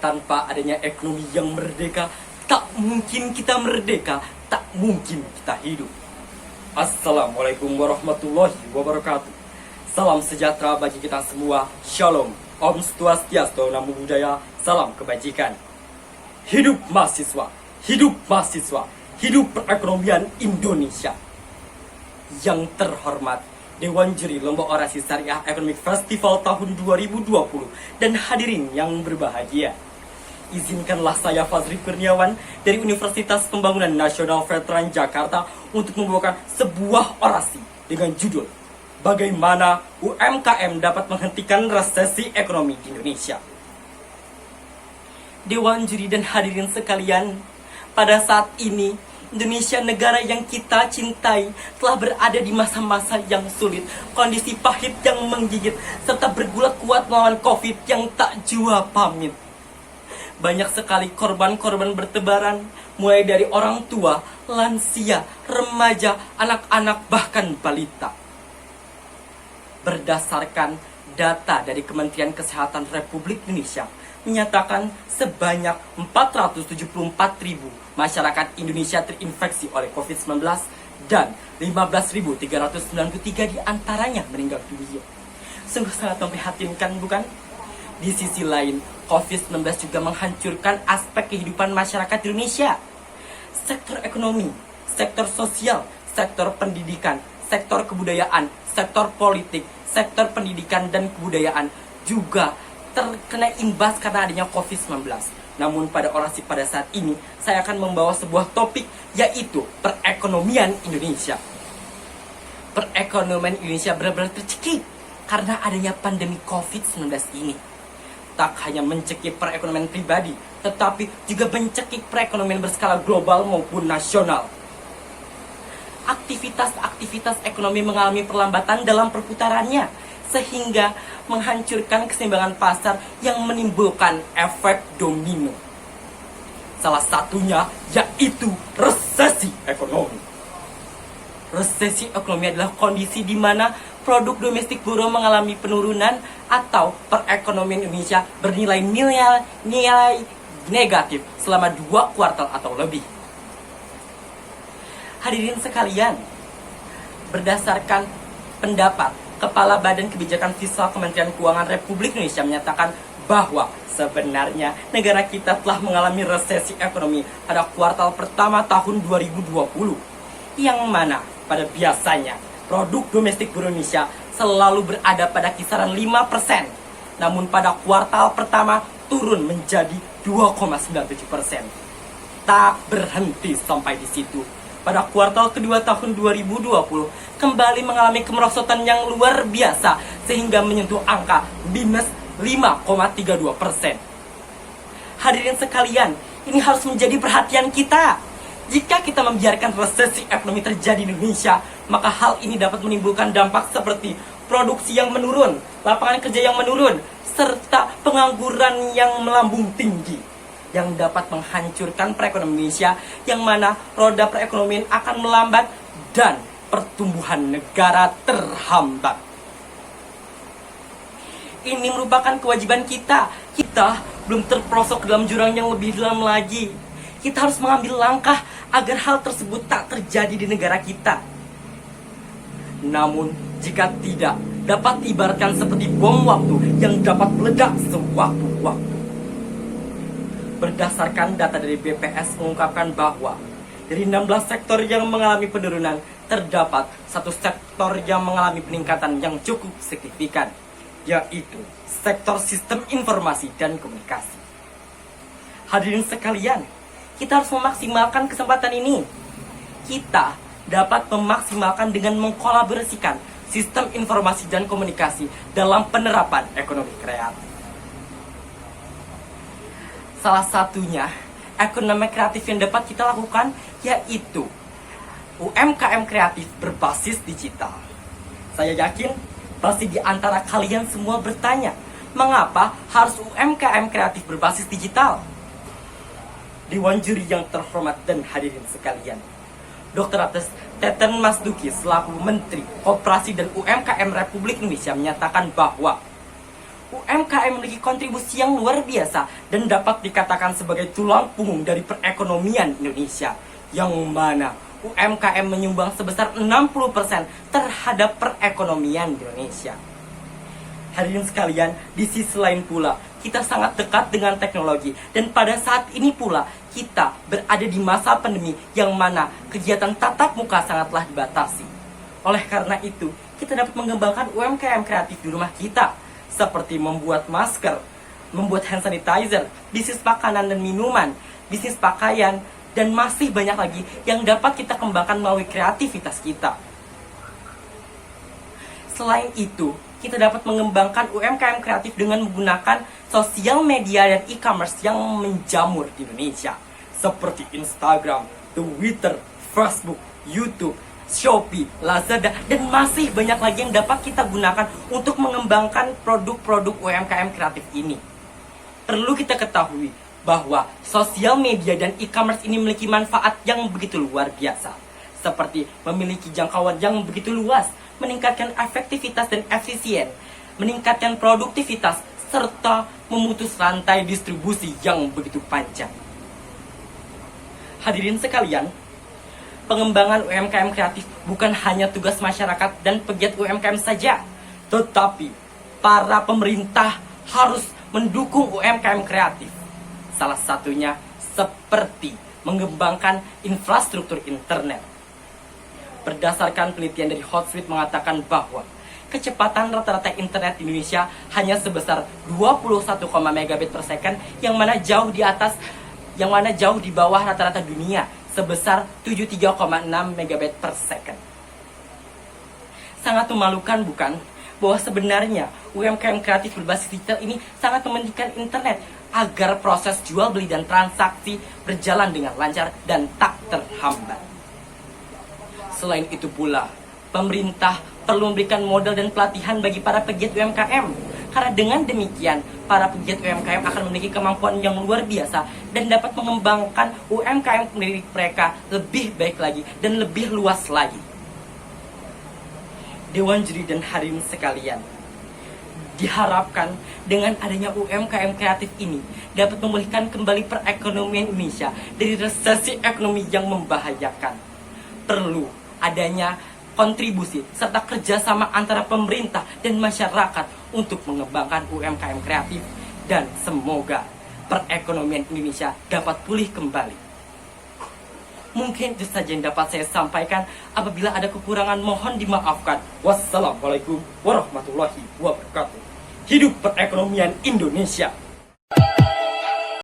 Tanpa adanya ekonomi yang merdeka, tak mungkin kita merdeka, tak mungkin kita hidup. Assalamualaikum warahmatullahi wabarakatuh. Salam sejahtera bagi kita semua. Shalom. Om Swastiastu, Namo Buddhaya. Salam kebajikan. Hidup mahasiswa, hidup mahasiswa, hidup perekonomian Indonesia. Yang terhormat Dewan Juri Lomba Orasi Syariah Economic Festival tahun 2020 dan hadirin yang berbahagia. Izinkanlah saya Fazri Kurniawan dari Universitas Pembangunan Nasional Veteran Jakarta untuk membawakan sebuah orasi dengan judul Bagaimana UMKM dapat menghentikan resesi ekonomi di Indonesia. Dewan juri dan hadirin sekalian, pada saat ini Indonesia, negara yang kita cintai, telah berada di masa-masa yang sulit, kondisi pahit yang menggigit, serta bergulat kuat melawan COVID yang tak jua pamit. Banyak sekali korban-korban bertebaran, mulai dari orang tua, lansia, remaja, anak-anak, bahkan balita. Berdasarkan data dari Kementerian Kesehatan Republik Indonesia, menyatakan sebanyak 474.000 masyarakat Indonesia terinfeksi oleh COVID-19 dan 15.393 diantaranya meninggal dunia. Sungguh sangat memprihatinkan, bukan? Di sisi lain, COVID-19 juga menghancurkan aspek kehidupan masyarakat Indonesia. Sektor ekonomi, sektor sosial, sektor pendidikan, sektor kebudayaan, sektor politik, sektor pendidikan dan kebudayaan juga terkena imbas karena adanya COVID-19. Namun pada orasi pada saat ini, saya akan membawa sebuah topik, yaitu perekonomian Indonesia. Perekonomian Indonesia benar-benar tercekik karena adanya pandemi COVID-19 ini. Tak hanya mencekik perekonomian pribadi, tetapi juga mencekik perekonomian berskala global maupun nasional. Aktivitas ekonomi mengalami perlambatan dalam perputarannya, sehingga menghancurkan keseimbangan pasar yang menimbulkan efek domino. Salah satunya yaitu resesi ekonomi. Resesi ekonomi adalah kondisi di mana produk domestik bruto mengalami penurunan atau perekonomian Indonesia bernilai nilai negatif selama 2 kuartal atau lebih. Hadirin sekalian, berdasarkan pendapat Kepala Badan Kebijakan Fiskal Kementerian Keuangan Republik Indonesia menyatakan bahwa sebenarnya negara kita telah mengalami resesi ekonomi pada kuartal pertama tahun 2020, yang mana pada biasanya produk domestik Indonesia selalu berada pada kisaran 5%, namun pada kuartal pertama turun menjadi 2,97%. Tak berhenti sampai di situ. Pada kuartal kedua tahun 2020 kembali mengalami kemerosotan yang luar biasa sehingga menyentuh angka minus 5,32%. Hadirin sekalian, ini harus menjadi perhatian kita. Jika kita membiarkan resesi ekonomi terjadi di Indonesia, maka hal ini dapat menimbulkan dampak seperti produksi yang menurun, lapangan kerja yang menurun, serta pengangguran yang melambung tinggi, yang dapat menghancurkan perekonomian Indonesia, yang mana roda perekonomian akan melambat dan pertumbuhan negara terhambat. Ini merupakan kewajiban kita. Kita belum terperosok ke dalam jurang yang lebih dalam lagi. Kita harus mengambil langkah agar hal tersebut tak terjadi di negara kita. Namun, jika tidak, dapat diibaratkan seperti bom waktu yang dapat meledak sewaktu-waktu. Berdasarkan data dari BPS mengungkapkan bahwa dari 16 sektor yang mengalami penurunan, terdapat satu sektor yang mengalami peningkatan yang cukup signifikan, yaitu sektor sistem informasi dan komunikasi. Hadirin sekalian, kita harus memaksimalkan kesempatan ini. Kita dapat memaksimalkan dengan mengkolaborasikan sistem informasi dan komunikasi dalam penerapan ekonomi kreatif. Salah satunya, ekonomi kreatif yang dapat kita lakukan yaitu UMKM kreatif berbasis digital. Saya yakin pasti di antara kalian semua bertanya, mengapa harus UMKM kreatif berbasis digital? Dewan juri yang terhormat dan hadirin sekalian, Dr. Teten Mas Duki selaku Menteri Koperasi dan UMKM Republik Indonesia menyatakan bahwa UMKM memiliki kontribusi yang luar biasa dan dapat dikatakan sebagai tulang punggung dari perekonomian Indonesia, yang mana UMKM menyumbang sebesar 60% terhadap perekonomian Indonesia. Hadirin sekalian, di sisi lain pula, kita sangat dekat dengan teknologi. Dan pada saat ini pula, kita berada di masa pandemi yang mana kegiatan tatap muka sangatlah dibatasi. Oleh karena itu, kita dapat mengembangkan UMKM kreatif di rumah kita, seperti membuat masker, membuat hand sanitizer, bisnis makanan dan minuman, bisnis pakaian, dan masih banyak lagi yang dapat kita kembangkan melalui kreativitas kita. Selain itu, kita dapat mengembangkan UMKM kreatif dengan menggunakan sosial media dan e-commerce yang menjamur di Indonesia, seperti Instagram, Twitter, Facebook, YouTube, Shopee, Lazada, dan masih banyak lagi yang dapat kita gunakan untuk mengembangkan produk-produk UMKM kreatif ini. Perlu kita ketahui bahwa sosial media dan e-commerce ini memiliki manfaat yang begitu luar biasa, seperti memiliki jangkauan yang begitu luas, meningkatkan efektivitas dan efisien, meningkatkan produktivitas, serta memutus rantai distribusi yang begitu panjang. Hadirin sekalian, pengembangan UMKM kreatif bukan hanya tugas masyarakat dan pegiat UMKM saja, tetapi para pemerintah harus mendukung UMKM kreatif. Salah satunya seperti mengembangkan infrastruktur internet. Berdasarkan penelitian dari Hotsuite mengatakan bahwa kecepatan rata-rata internet di Indonesia hanya sebesar 21, megabit per second, yang mana jauh di bawah rata-rata dunia sebesar 73,6 megabit per second. Sangat memalukan bukan? Bahwa sebenarnya UMKM kreatif berbasis digital ini sangat mementingkan internet agar proses jual beli dan transaksi berjalan dengan lancar dan tak terhambat. Selain itu pula, pemerintah perlu memberikan modal dan pelatihan bagi para pegiat UMKM. Karena dengan demikian, para pegiat UMKM akan memiliki kemampuan yang luar biasa dan dapat mengembangkan UMKM milik mereka lebih baik lagi dan lebih luas lagi. Dewan Juri dan hadirin sekalian, diharapkan dengan adanya UMKM kreatif ini dapat memulihkan kembali perekonomian Indonesia dari resesi ekonomi yang membahayakan. Perlu adanya kontribusi serta kerjasama antara pemerintah dan masyarakat untuk mengembangkan UMKM kreatif, dan semoga perekonomian Indonesia dapat pulih kembali. Mungkin itu saja yang dapat saya sampaikan. Apabila ada kekurangan mohon dimaafkan. Wassalamualaikum warahmatullahi wabarakatuh. Hidup perekonomian Indonesia.